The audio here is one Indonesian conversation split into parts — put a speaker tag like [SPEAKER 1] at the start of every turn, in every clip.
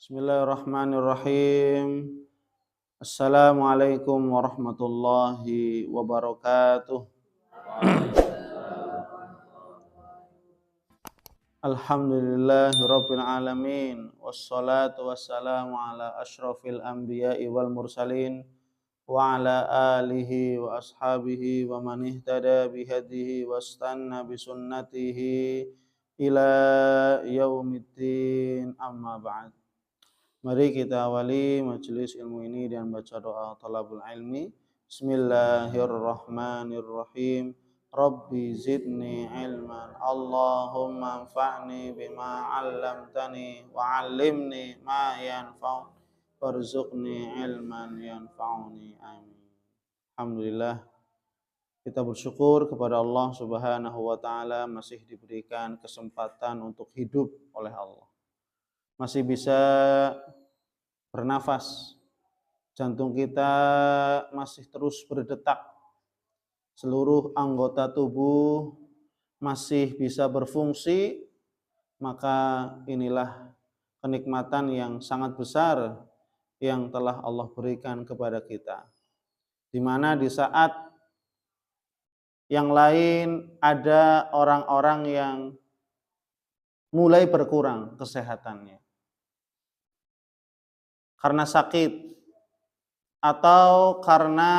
[SPEAKER 1] Bismillahirrahmanirrahim. Assalamualaikum warahmatullahi wabarakatuh. Alhamdulillahirabbil alamin wassalatu wassalamu ala asyrafil anbiya'i wal mursalin wa ala alihi wa ashabihi wa man ihtada bihadihi wastanna bisunnatihi ila yaumiddin, amma ba'd. Mari kita awali majelis ilmu ini dengan baca doa talabul ilmi. Bismillahirrahmanirrahim. Rabbi zidni ilman. Allahumma anfa'ni bima 'allamtani wa 'allimni ma yanfa'uni warzuqni ilman yanfa'uni. Amin. Alhamdulillah, kita bersyukur kepada Allah Subhanahu wa taala masih diberikan kesempatan untuk hidup oleh Allah. Masih bisa bernafas, jantung kita masih terus berdetak, seluruh anggota tubuh masih bisa berfungsi, maka inilah kenikmatan yang sangat besar yang telah Allah berikan kepada kita. Di mana di saat yang lain ada orang-orang yang mulai berkurang kesehatannya karena sakit atau karena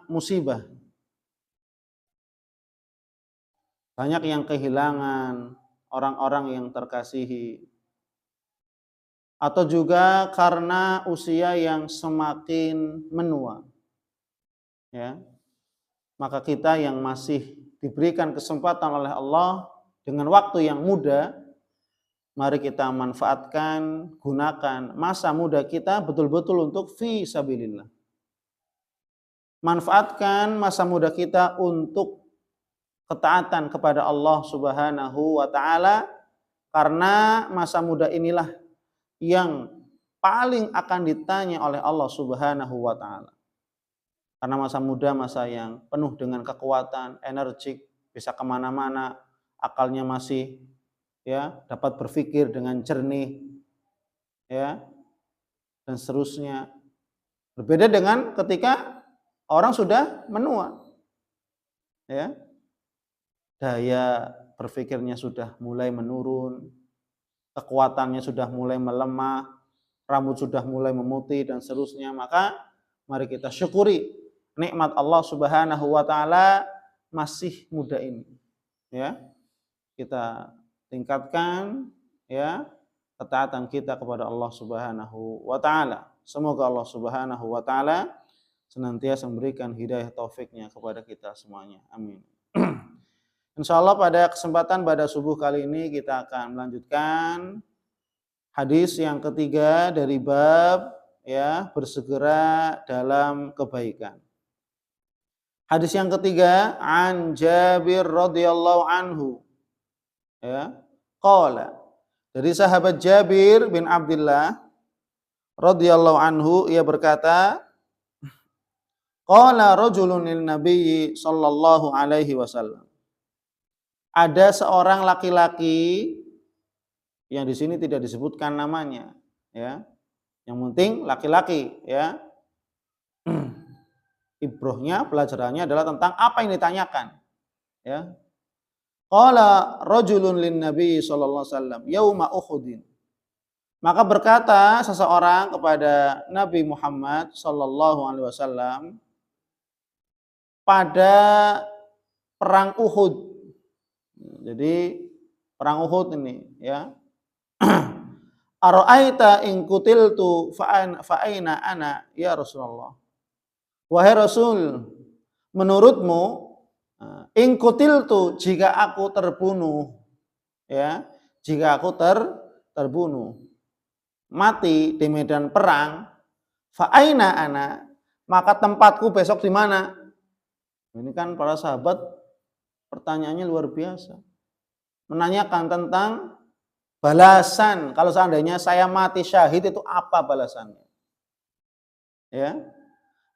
[SPEAKER 1] musibah. Banyak yang kehilangan orang-orang yang terkasihi, atau juga karena usia yang semakin menua. Ya. Maka kita yang masih diberikan kesempatan oleh Allah dengan waktu yang muda, mari kita manfaatkan, gunakan masa muda kita betul-betul untuk fi sabilillah. Manfaatkan masa muda kita untuk ketaatan kepada Allah Subhanahu wa taala, karena masa muda inilah yang paling akan ditanya oleh Allah Subhanahu wa taala. Karena masa muda masa yang penuh dengan kekuatan, energik, bisa kemana-mana, akalnya masih dapat berpikir dengan jernih, dan seterusnya. Berbeda dengan ketika orang sudah menua, daya berpikirnya sudah mulai menurun, kekuatannya sudah mulai melemah, rambut sudah mulai memutih dan seterusnya. Maka mari kita syukuri nikmat Allah Subhanahu wa taala masih muda ini. Kita tingkatkan ketaatan kita kepada Allah Subhanahu wa taala. Semoga Allah Subhanahu wa taala senantiasa memberikan hidayah taufiknya kepada kita semuanya. Amin. Insyaallah pada kesempatan pada subuh kali ini kita akan melanjutkan hadis yang ketiga dari bab bersegera dalam kebaikan. Hadis yang ketiga, an Jabir radhiyallahu anhu. Qala, dari sahabat Jabir bin Abdullah radhiyallahu anhu, ia berkata, qala rajulun lin nabiyyi sallallahu alaihi wasallam. Ada seorang laki-laki yang di sini tidak disebutkan namanya, Yang penting laki-laki, Ibrohnya, pelajarannya adalah tentang apa yang ditanyakan, Qala rajulun lin nabi sallallahu alaihi wasallam yauma Uhudin. Maka berkata seseorang kepada Nabi Muhammad sallallahu alaihi wasallam pada perang Uhud. Jadi perang Uhud ini, Ara'aita in qutiltu fa aina ana ya Rasulullah. Wahai Rasul, menurutmu in qutiltu, jika aku terbunuh, jika aku terbunuh, mati di medan perang, fa aina ana, maka tempatku besok di mana? Ini kan para sahabat pertanyaannya luar biasa. Menanyakan tentang balasan kalau seandainya saya mati syahid, itu apa balasannya?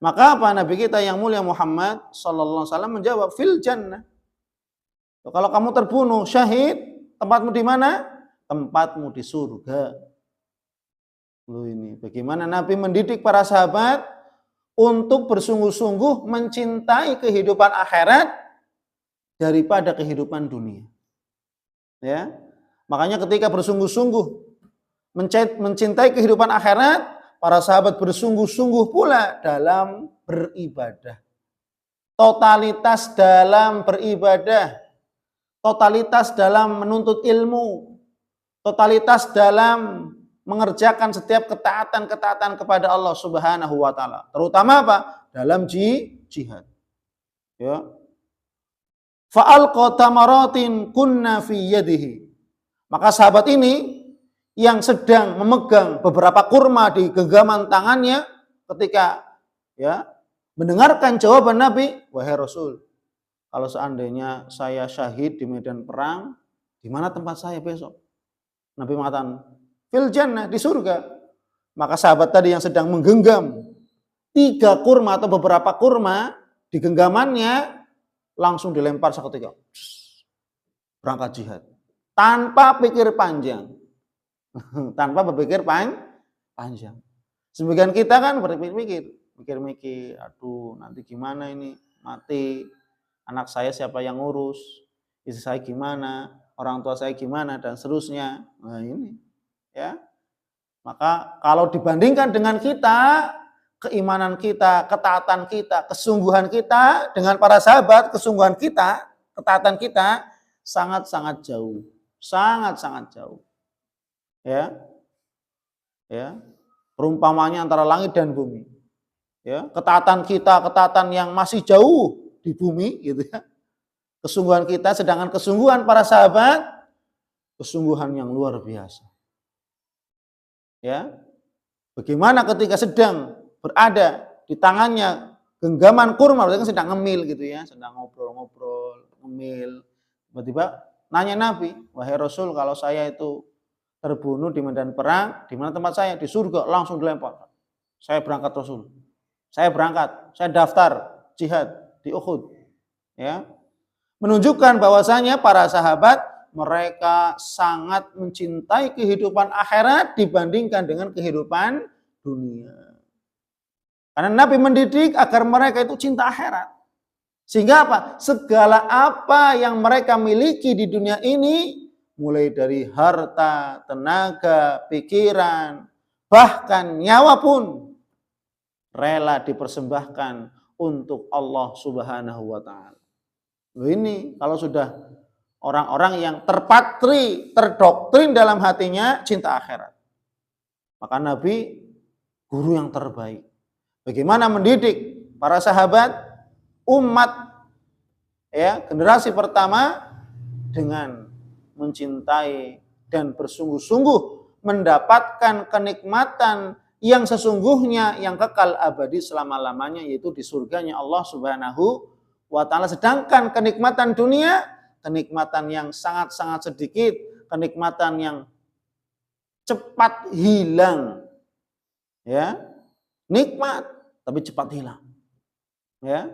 [SPEAKER 1] Maka apa Nabi kita yang mulia Muhammad sallallahu alaihi wasallam menjawab, fil jannah. Kalau kamu terbunuh syahid, tempatmu di mana? Tempatmu di surga. Loh ini bagaimana Nabi mendidik para sahabat untuk bersungguh-sungguh mencintai kehidupan akhirat daripada kehidupan dunia. Ya. Makanya ketika bersungguh-sungguh mencintai kehidupan akhirat, para sahabat bersungguh-sungguh pula dalam beribadah. Totalitas dalam beribadah, totalitas dalam menuntut ilmu, totalitas dalam mengerjakan setiap ketaatan-ketaatan kepada Allah Subhanahu wa taala. Terutama apa? Dalam jihad. Ya. Fa'alqa tamaratin kunna fi yadihi. Maka sahabat ini yang sedang memegang beberapa kurma di genggaman tangannya ketika ya mendengarkan jawaban Nabi, wahai Rasul, kalau seandainya saya syahid di medan perang, di mana tempat saya besok? Nabi mengatakan, fil jannah, di surga. Maka sahabat tadi yang sedang menggenggam 3 kurma atau beberapa kurma di genggamannya langsung dilempar seketika. Berangkat jihad. Tanpa pikir panjang. Tanpa berpikir panjang. Sebagian kita kan berpikir, mikir-mikir, aduh nanti gimana ini, mati, anak saya siapa yang ngurus, istri saya gimana, orang tua saya gimana, dan seterusnya. Nah ini, ya. Maka kalau dibandingkan dengan kita, keimanan kita, ketaatan kita, kesungguhan kita dengan para sahabat, kesungguhan kita, ketaatan kita sangat-sangat jauh, sangat-sangat jauh. Ya, ya, perumpamannya antara langit dan bumi. Ya, ketaatan kita, ketaatan yang masih jauh di bumi, gitu ya. Kesungguhan kita, sedangkan kesungguhan para sahabat, kesungguhan yang luar biasa. Ya, bagaimana ketika sedang berada di tangannya genggaman kurma, berarti kan sedang ngemil gitu ya, sedang ngobrol-ngobrol, ngemil. Tiba-tiba nanya Nabi, wahai Rasul, kalau saya itu terbunuh di medan perang, di mana tempat saya? Di surga, langsung dilempar. Saya berangkat Rasul. Saya berangkat, saya daftar jihad di Uhud. Ya. Menunjukkan bahwasanya para sahabat mereka sangat mencintai kehidupan akhirat dibandingkan dengan kehidupan dunia. Karena Nabi mendidik agar mereka itu cinta akhirat. Sehingga apa? Segala apa yang mereka miliki di dunia ini, mulai dari harta, tenaga, pikiran, bahkan nyawa pun rela dipersembahkan untuk Allah Subhanahu wa taala. Ini kalau sudah orang-orang yang terpatri, terdoktrin dalam hatinya cinta akhirat. Maka Nabi guru yang terbaik. Bagaimana mendidik para sahabat, umat ya, generasi pertama dengan mencintai dan bersungguh-sungguh mendapatkan kenikmatan yang sesungguhnya yang kekal abadi selama-lamanya, yaitu di surganya Allah Subhanahu wa taala. Sedangkan kenikmatan dunia, kenikmatan yang sangat-sangat sedikit, kenikmatan yang cepat hilang. Ya. Nikmat tapi cepat hilang. Ya.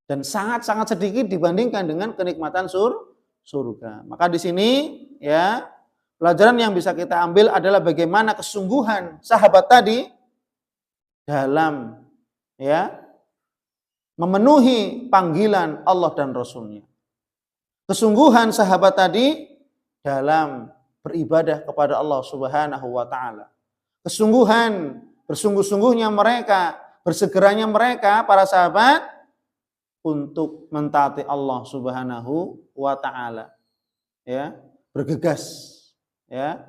[SPEAKER 1] Dan sangat-sangat sedikit dibandingkan dengan kenikmatan surga. Maka di sini ya, pelajaran yang bisa kita ambil adalah bagaimana kesungguhan sahabat tadi dalam ya memenuhi panggilan Allah dan Rasul-Nya. Kesungguhan sahabat tadi dalam beribadah kepada Allah Subhanahu wa taala. Kesungguhan, bersungguh-sungguhnya mereka, bersegeranya mereka para sahabat untuk mentaati Allah Subhanahu wa taala. Ya, bergegas ya.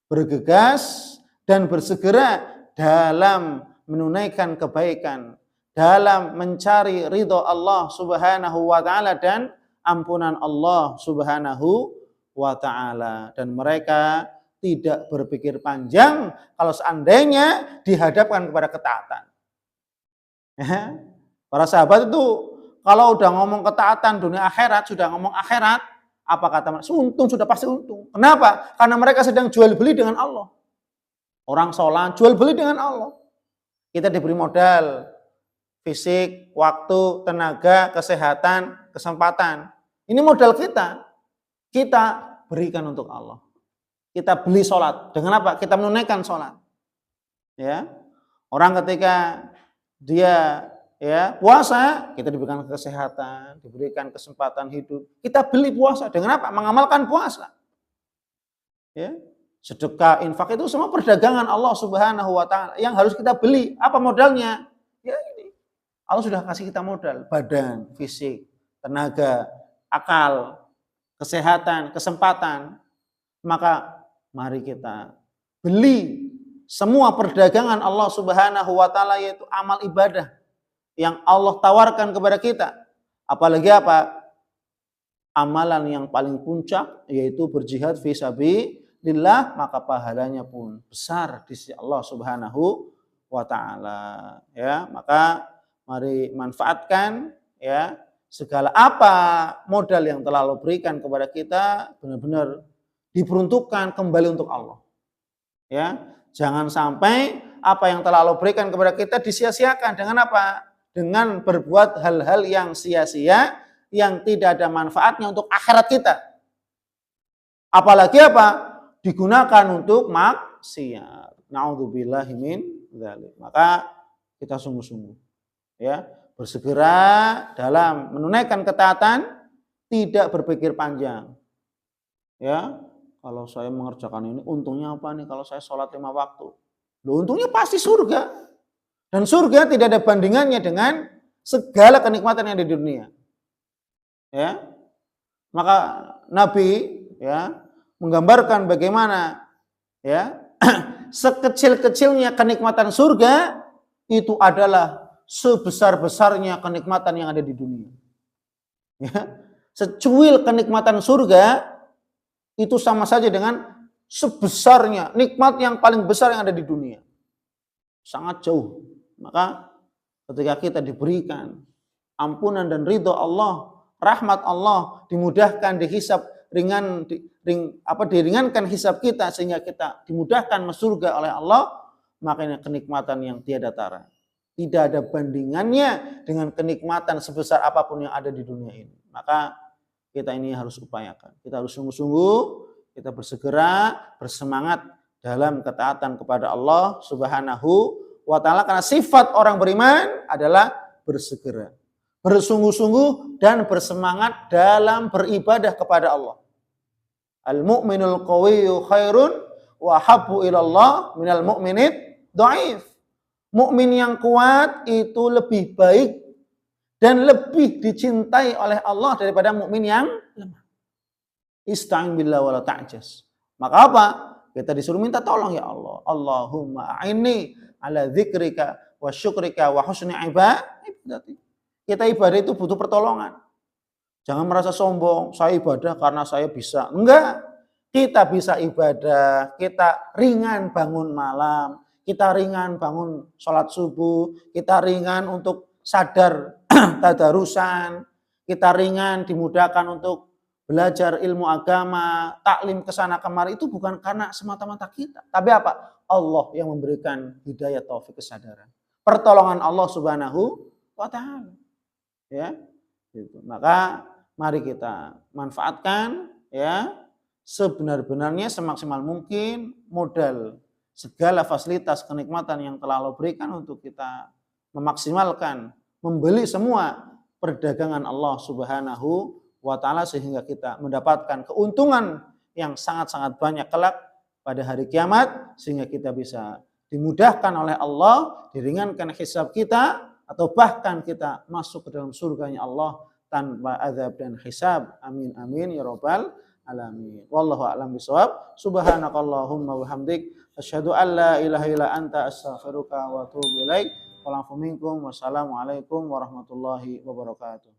[SPEAKER 1] Bergegas dan bersegera dalam menunaikan kebaikan, dalam mencari ridho Allah Subhanahu wa taala dan ampunan Allah Subhanahu wa taala, dan mereka tidak berpikir panjang kalau seandainya dihadapkan kepada ketaatan. Ya. Para sahabat itu kalau udah ngomong ketaatan dunia akhirat, sudah ngomong akhirat, apa kata mereka? Untung, sudah pasti untung. Kenapa? Karena mereka sedang jual beli dengan Allah. Orang sholat jual beli dengan Allah. Kita diberi modal fisik, waktu, tenaga, kesehatan, kesempatan. Ini modal kita. Kita berikan untuk Allah. Kita beli sholat. Dengan apa? Kita menunaikan sholat. Ya. Orang ketika dia ya puasa, kita diberikan kesehatan, diberikan kesempatan hidup. Kita beli puasa dengan apa? Mengamalkan puasa. Ya. Sedekah, infak itu semua perdagangan Allah Subhanahu wa taala yang harus kita beli. Apa modalnya? Ya ini. Allah sudah kasih kita modal, badan, fisik, tenaga, akal, kesehatan, kesempatan. Maka mari kita beli semua perdagangan Allah Subhanahu wa taala, yaitu amal ibadah yang Allah tawarkan kepada kita. Apalagi apa? Amalan yang paling puncak yaitu berjihad fi sabilillah, maka pahalanya pun besar di sisi Allah Subhanahu wa taala. Ya, maka mari manfaatkan ya segala apa modal yang telah Allah berikan kepada kita benar-benar diperuntukkan kembali untuk Allah. Ya, jangan sampai apa yang telah Allah berikan kepada kita disia-siakan dengan apa? Dengan berbuat hal-hal yang sia-sia, yang tidak ada manfaatnya untuk akhirat kita. Apalagi apa? Digunakan untuk maksiat. Na'udzubillahi min dzalik. Maka kita sungguh-sungguh ya, bersegera dalam menunaikan ketaatan, tidak berpikir panjang. Ya, kalau saya mengerjakan ini untungnya apa nih kalau saya sholat 5 waktu? Loh, untungnya pasti surga. Dan surga tidak ada bandingannya dengan segala kenikmatan yang ada di dunia. Ya. Maka Nabi ya menggambarkan bagaimana ya sekecil-kecilnya kenikmatan surga itu adalah sebesar-besarnya kenikmatan yang ada di dunia. Ya. Secuil kenikmatan surga itu sama saja dengan sebesarnya nikmat yang paling besar yang ada di dunia. Sangat jauh. Maka ketika kita diberikan ampunan dan ridho Allah, rahmat Allah, dimudahkan dihisab diringankan hisab kita sehingga kita dimudahkan masuk surga oleh Allah, makanya kenikmatan yang tiada tara. Tidak ada bandingannya dengan kenikmatan sebesar apapun yang ada di dunia ini. Maka kita ini harus upayakan. Kita harus sungguh-sungguh, kita bersegera, bersemangat dalam ketaatan kepada Allah Subhanahu wa taala, karena sifat orang beriman adalah bersegera, bersungguh-sungguh dan bersemangat dalam beribadah kepada Allah. Al-mu'minul qawiyyu khairun wa habbu ilallah minal mu'minid dhaif. Mukmin yang kuat itu lebih baik dan lebih dicintai oleh Allah daripada mukmin yang lemah. Ista'in billah wa la ta'jas. Maka apa? Kita disuruh minta tolong ya Allah. Allahumma a'inni ala dzikrika wa syukrika wa husni ibadati. Kita ibadah itu butuh pertolongan. Jangan merasa sombong, saya ibadah karena saya bisa. Enggak. Kita bisa ibadah, kita ringan bangun malam, kita ringan bangun sholat subuh, kita ringan untuk sadar tadarusan, kita ringan dimudahkan untuk belajar ilmu agama, taklim kesana kemari, itu bukan karena semata-mata kita. Tapi apa? Allah yang memberikan hidayah, taufik, kesadaran. Pertolongan Allah Subhanahu wa taala. Ya. Gitu. Maka mari kita manfaatkan ya sebenar-benarnya, semaksimal mungkin modal segala fasilitas kenikmatan yang telah Allah berikan untuk kita memaksimalkan, membeli semua perdagangan Allah Subhanahu wa taala sehingga kita mendapatkan keuntungan yang sangat-sangat banyak kelak pada hari kiamat, sehingga kita bisa dimudahkan oleh Allah, diringankan hisab kita, atau bahkan kita masuk ke dalam surganya Allah tanpa azab dan hisab. Amin amin ya rabbal alamin. Wallahu a'lam bishawab. Subhanakallahumma wa bihamdik asyhadu an la ilaha illa anta astaghfiruka wa atubu ilaik. Wassalamualaikum warahmatullahi wabarakatuh.